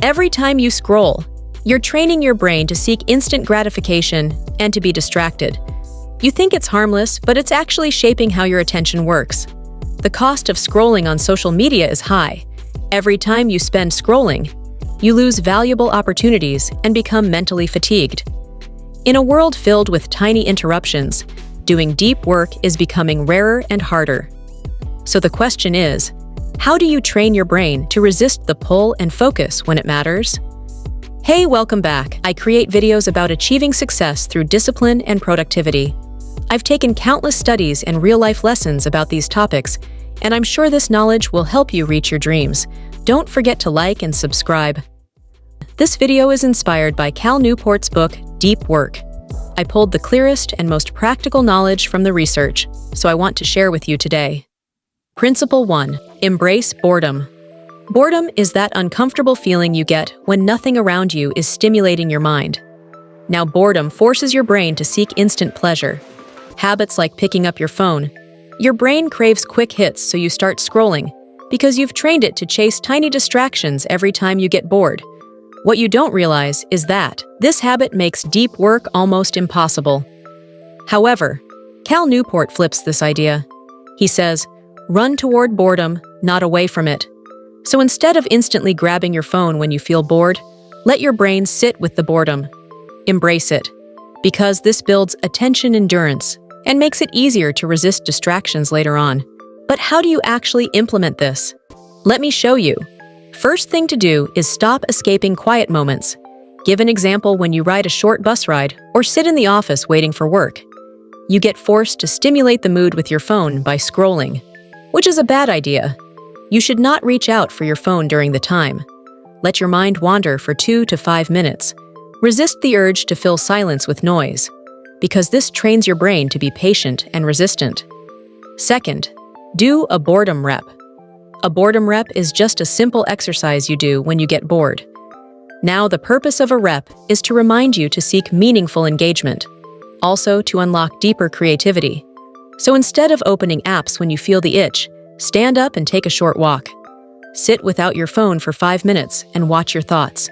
Every time you scroll, you're training your brain to seek instant gratification and to be distracted. You think it's harmless, but it's actually shaping how your attention works. The cost of scrolling on social media is high. Every time you spend scrolling, you lose valuable opportunities and become mentally fatigued. In a world filled with tiny interruptions, doing deep work is becoming rarer and harder. So the question is, how do you train your brain to resist the pull and focus when it matters? Hey, welcome back. I create videos about achieving success through discipline and productivity. I've taken countless studies and real-life lessons about these topics, and I'm sure this knowledge will help you reach your dreams. Don't forget to like and subscribe. This video is inspired by Cal Newport's book, Deep Work. I pulled the clearest and most practical knowledge from the research, so I want to share with you today. Principle 1. Embrace boredom. Boredom is that uncomfortable feeling you get when nothing around you is stimulating your mind. Now, boredom forces your brain to seek instant pleasure. Habits like picking up your phone. Your brain craves quick hits, so you start scrolling, because you've trained it to chase tiny distractions every time you get bored. What you don't realize is that this habit makes deep work almost impossible. However, Cal Newport flips this idea. He says, run toward boredom, not away from it. So instead of instantly grabbing your phone when you feel bored, let your brain sit with the boredom. Embrace it, because this builds attention endurance and makes it easier to resist distractions later on. But how do you actually implement this? Let me show you. First thing to do is stop escaping quiet moments. Give an example when you ride a short bus ride or sit in the office waiting for work. You get forced to stimulate the mood with your phone by scrolling, which is a bad idea. You should not reach out for your phone during the time. Let your mind wander for 2 to 5 minutes. Resist the urge to fill silence with noise, because this trains your brain to be patient and resistant. Second, do a boredom rep. A boredom rep is just a simple exercise you do when you get bored. Now, the purpose of a rep is to remind you to seek meaningful engagement, also to unlock deeper creativity. So instead of opening apps when you feel the itch, stand up and take a short walk. Sit without your phone for 5 minutes and watch your thoughts.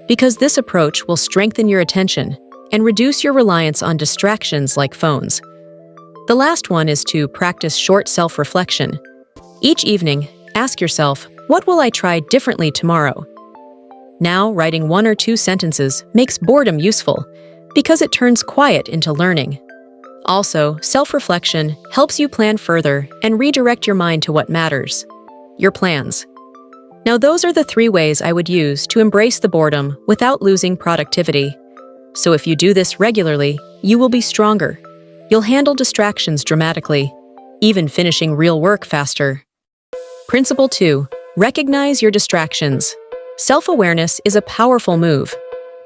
Because this approach will strengthen your attention and reduce your reliance on distractions like phones. The last one is to practice short self-reflection. Each evening, ask yourself, what will I try differently tomorrow? Now, writing 1 or 2 sentences makes boredom useful because it turns quiet into learning. Also, self-reflection helps you plan further and redirect your mind to what matters, your plans. Now, those are the 3 ways I would use to embrace the boredom without losing productivity. So if you do this regularly, you will be stronger. You'll handle distractions dramatically, even finishing real work faster. Principle 2. Recognize your distractions. Self-awareness is a powerful move.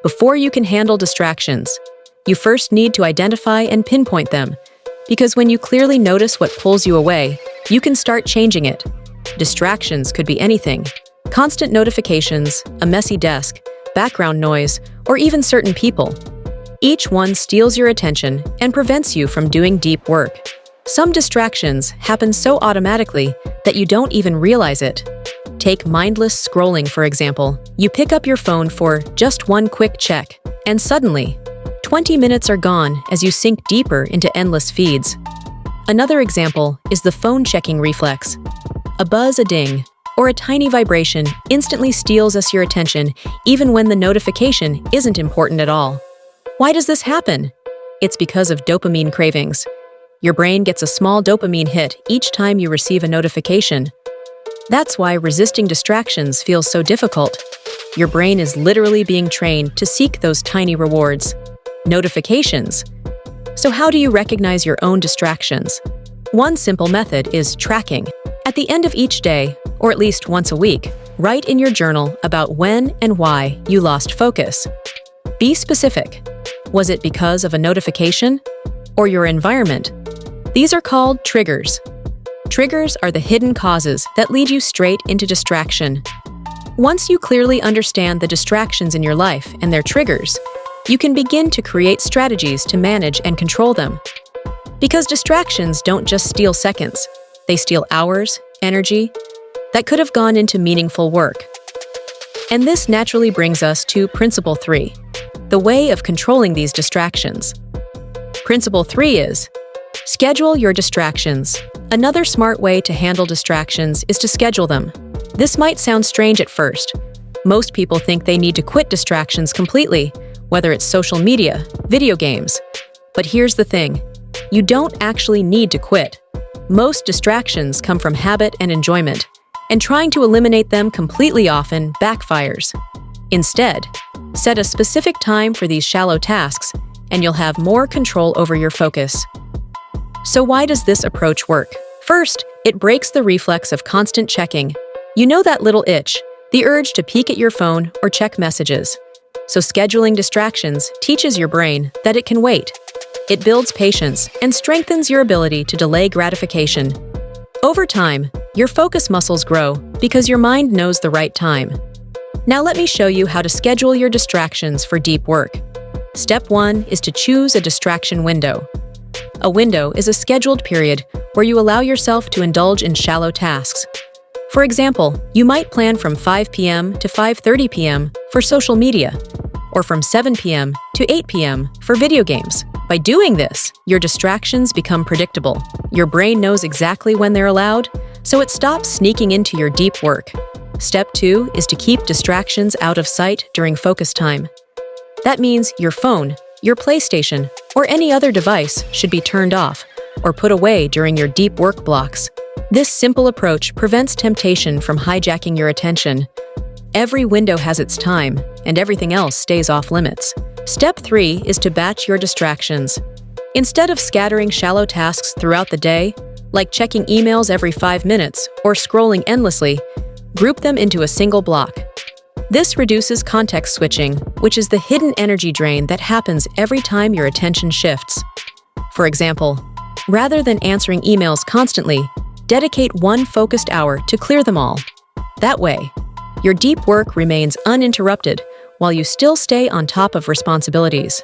Before you can handle distractions, you first need to identify and pinpoint them, because when you clearly notice what pulls you away, you can start changing it. Distractions could be anything: constant notifications, a messy desk, background noise, or even certain people. Each one steals your attention and prevents you from doing deep work. Some distractions happen so automatically that you don't even realize it. Take mindless scrolling, for example. You pick up your phone for just one quick check, and suddenly, 20 minutes are gone as you sink deeper into endless feeds. Another example is the phone checking reflex. A buzz, a ding, or a tiny vibration instantly steals us your attention even when the notification isn't important at all. Why does this happen? It's because of dopamine cravings. Your brain gets a small dopamine hit each time you receive a notification. That's why resisting distractions feels so difficult. Your brain is literally being trained to seek those tiny rewards. Notifications. So how do you recognize your own distractions? One simple method is tracking. At the end of each day, or at least once a week, write in your journal about when and why you lost focus. Be specific. Was it because of a notification or your environment? These are called triggers. Triggers are the hidden causes that lead you straight into distraction. Once you clearly understand the distractions in your life and their triggers, you can begin to create strategies to manage and control them. Because distractions don't just steal seconds, they steal hours, energy, that could have gone into meaningful work. And this naturally brings us to Principle 3, the way of controlling these distractions. Principle 3 is schedule your distractions. Another smart way to handle distractions is to schedule them. This might sound strange at first. Most people think they need to quit distractions completely, whether it's social media, video games. But here's the thing. You don't actually need to quit. Most distractions come from habit and enjoyment, and trying to eliminate them completely often backfires. Instead, set a specific time for these shallow tasks, and you'll have more control over your focus. So why does this approach work? First, it breaks the reflex of constant checking. You know that little itch, the urge to peek at your phone or check messages. So scheduling distractions teaches your brain that it can wait. It builds patience and strengthens your ability to delay gratification. Over time, your focus muscles grow because your mind knows the right time. Now let me show you how to schedule your distractions for deep work. Step 1 is to choose a distraction window. A window is a scheduled period where you allow yourself to indulge in shallow tasks. For example, you might plan from 5 p.m. to 5:30 p.m. for social media, or from 7 p.m. to 8 p.m. for video games. By doing this, your distractions become predictable. Your brain knows exactly when they're allowed, so it stops sneaking into your deep work. Step 2 is to keep distractions out of sight during focus time. That means your phone, your PlayStation, or any other device should be turned off or put away during your deep work blocks. This simple approach prevents temptation from hijacking your attention. Every window has its time, and everything else stays off limits. Step 3 is to batch your distractions. Instead of scattering shallow tasks throughout the day, like checking emails every 5 minutes or scrolling endlessly, group them into a single block. This reduces context switching, which is the hidden energy drain that happens every time your attention shifts. For example, rather than answering emails constantly, dedicate one focused hour to clear them all. That way, your deep work remains uninterrupted while you still stay on top of responsibilities.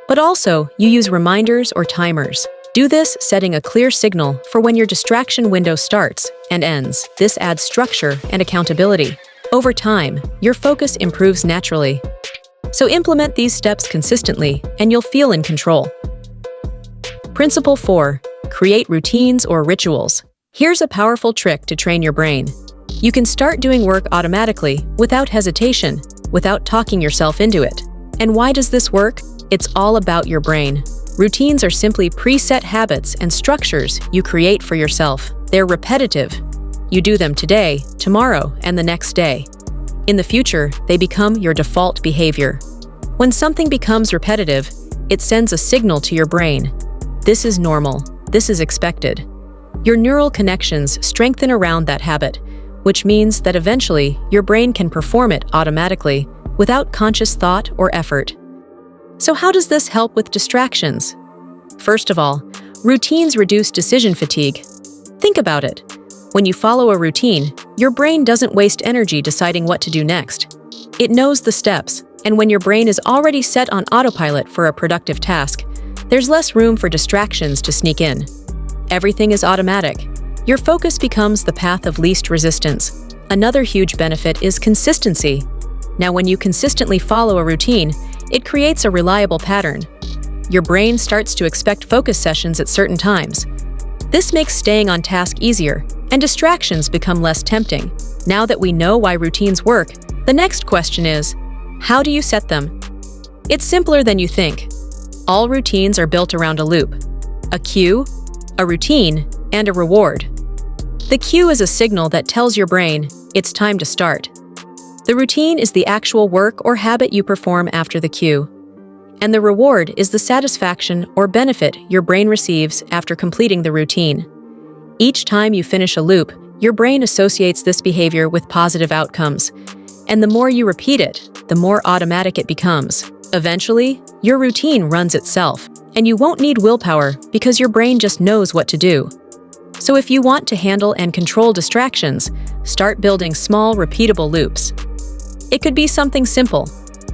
But also, you use reminders or timers. Do this setting a clear signal for when your distraction window starts and ends. This adds structure and accountability. Over time, your focus improves naturally. So implement these steps consistently, and you'll feel in control. Principle 4. Create routines or rituals. Here's a powerful trick to train your brain. You can start doing work automatically, without hesitation, without talking yourself into it. And why does this work? It's all about your brain. Routines are simply preset habits and structures you create for yourself. They're repetitive. You do them today, tomorrow, and the next day. In the future, they become your default behavior. When something becomes repetitive, it sends a signal to your brain. This is normal. This is expected. Your neural connections strengthen around that habit, which means that eventually your brain can perform it automatically without conscious thought or effort. So how does this help with distractions? First of all, routines reduce decision fatigue. Think about it. When you follow a routine, your brain doesn't waste energy deciding what to do next. It knows the steps, and when your brain is already set on autopilot for a productive task, there's less room for distractions to sneak in. Everything is automatic. Your focus becomes the path of least resistance. Another huge benefit is consistency. Now, when you consistently follow a routine, it creates a reliable pattern. Your brain starts to expect focus sessions at certain times. This makes staying on task easier, and distractions become less tempting. Now that we know why routines work, the next question is, how do you set them? It's simpler than you think. All routines are built around a loop: a cue, a routine, and a reward. The cue is a signal that tells your brain it's time to start. The routine is the actual work or habit you perform after the cue. And the reward is the satisfaction or benefit your brain receives after completing the routine. Each time you finish a loop, your brain associates this behavior with positive outcomes. And the more you repeat it, the more automatic it becomes. Eventually, your routine runs itself, and you won't need willpower because your brain just knows what to do. So if you want to handle and control distractions, start building small, repeatable loops. It could be something simple: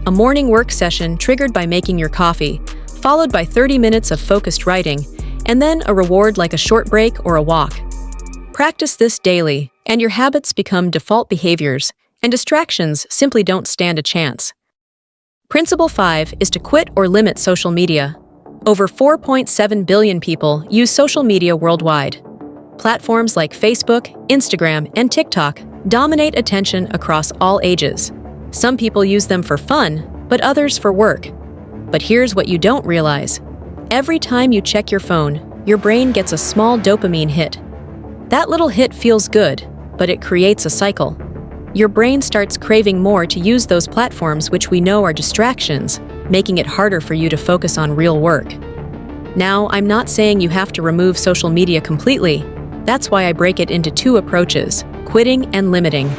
a morning work session triggered by making your coffee, followed by 30 minutes of focused writing, and then a reward like a short break or a walk. Practice this daily, and your habits become default behaviors, and distractions simply don't stand a chance. Principle 5 is to quit or limit social media. Over 4.7 billion people use social media worldwide. Platforms like Facebook, Instagram, and TikTok dominate attention across all ages. Some people use them for fun, but others for work. But here's what you don't realize. Every time you check your phone, your brain gets a small dopamine hit. That little hit feels good, but it creates a cycle. Your brain starts craving more to use those platforms which we know are distractions, making it harder for you to focus on real work. Now, I'm not saying you have to remove social media completely. That's why I break it into two approaches: quitting and limiting.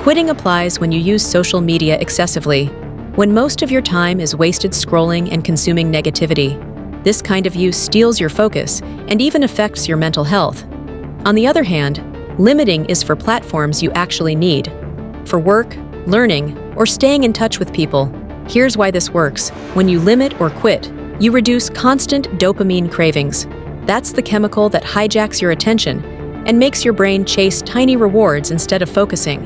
Quitting applies when you use social media excessively, when most of your time is wasted scrolling and consuming negativity. This kind of use steals your focus and even affects your mental health. On the other hand, limiting is for platforms you actually need. For work, learning, or staying in touch with people. Here's why this works. When you limit or quit, you reduce constant dopamine cravings. That's the chemical that hijacks your attention and makes your brain chase tiny rewards instead of focusing.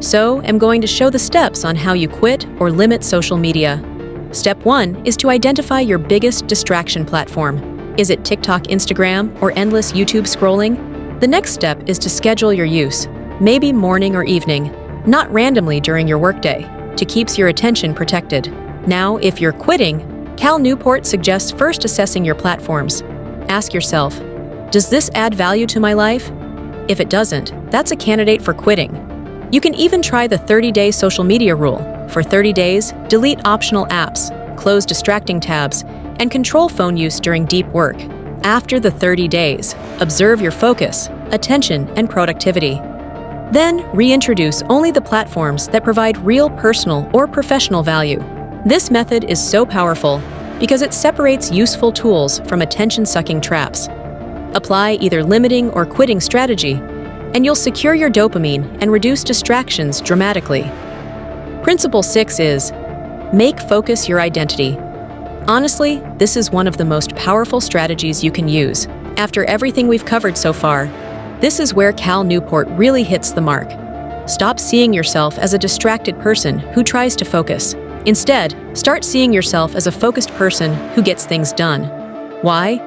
So, I'm going to show the steps on how you quit or limit social media. Step 1 is to identify your biggest distraction platform. Is it TikTok, Instagram, or endless YouTube scrolling? The next step is to schedule your use, maybe morning or evening, not randomly during your workday, to keep your attention protected. Now, if you're quitting, Cal Newport suggests first assessing your platforms. Ask yourself, does this add value to my life? If it doesn't, that's a candidate for quitting. You can even try the 30-day social media rule. For 30 days, delete optional apps, close distracting tabs, and control phone use during deep work. After the 30 days, observe your focus, attention, and productivity. Then, reintroduce only the platforms that provide real personal or professional value. This method is so powerful because it separates useful tools from attention-sucking traps. Apply either limiting or quitting strategy, and you'll secure your dopamine and reduce distractions dramatically. Principle 6 is, make focus your identity. Honestly, this is one of the most powerful strategies you can use. After everything we've covered so far, this is where Cal Newport really hits the mark. Stop seeing yourself as a distracted person who tries to focus. Instead, start seeing yourself as a focused person who gets things done. Why?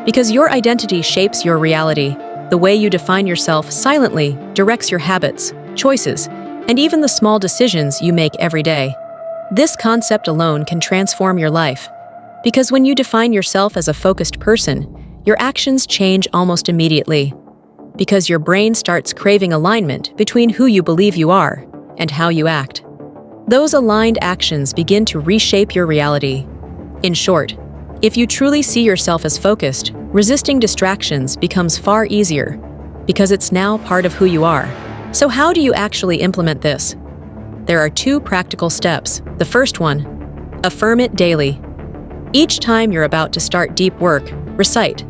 Because your identity shapes your reality. The way you define yourself silently directs your habits, choices, and even the small decisions you make every day. This concept alone can transform your life. Because when you define yourself as a focused person, your actions change almost immediately. Because your brain starts craving alignment between who you believe you are and how you act. Those aligned actions begin to reshape your reality. In short, if you truly see yourself as focused, resisting distractions becomes far easier because it's now part of who you are. So how do you actually implement this? There are two practical steps. The first one, affirm it daily. Each time you're about to start deep work, recite,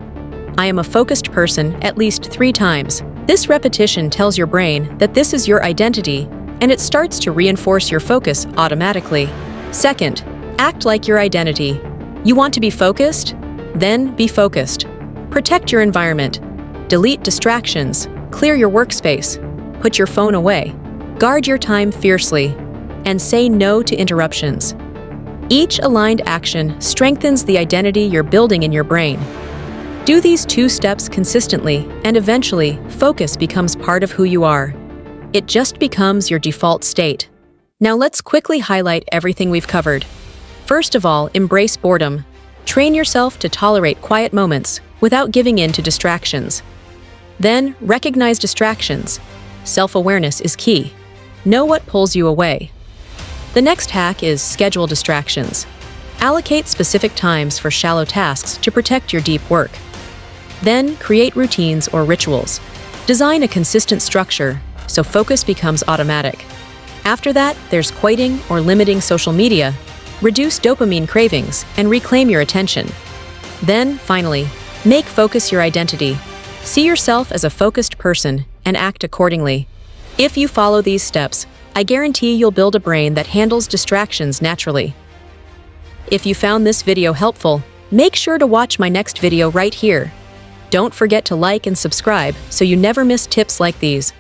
"I am a focused person," at least 3 times. This repetition tells your brain that this is your identity, and it starts to reinforce your focus automatically. Second, act like your identity. You want to be focused? Then be focused. Protect your environment. Delete distractions. Clear your workspace. Put your phone away. Guard your time fiercely. And say no to interruptions. Each aligned action strengthens the identity you're building in your brain. Do these 2 steps consistently, and eventually, focus becomes part of who you are. It just becomes your default state. Now let's quickly highlight everything we've covered. First of all, embrace boredom. Train yourself to tolerate quiet moments without giving in to distractions. Then, recognize distractions. Self-awareness is key. Know what pulls you away. The next hack is schedule distractions. Allocate specific times for shallow tasks to protect your deep work. Then, create routines or rituals. Design a consistent structure so focus becomes automatic. After that, there's quitting or limiting social media. Reduce dopamine cravings and reclaim your attention. Then, finally, make focus your identity. See yourself as a focused person and act accordingly. If you follow these steps, I guarantee you'll build a brain that handles distractions naturally. If you found this video helpful, make sure to watch my next video right here. Don't forget to like and subscribe so you never miss tips like these.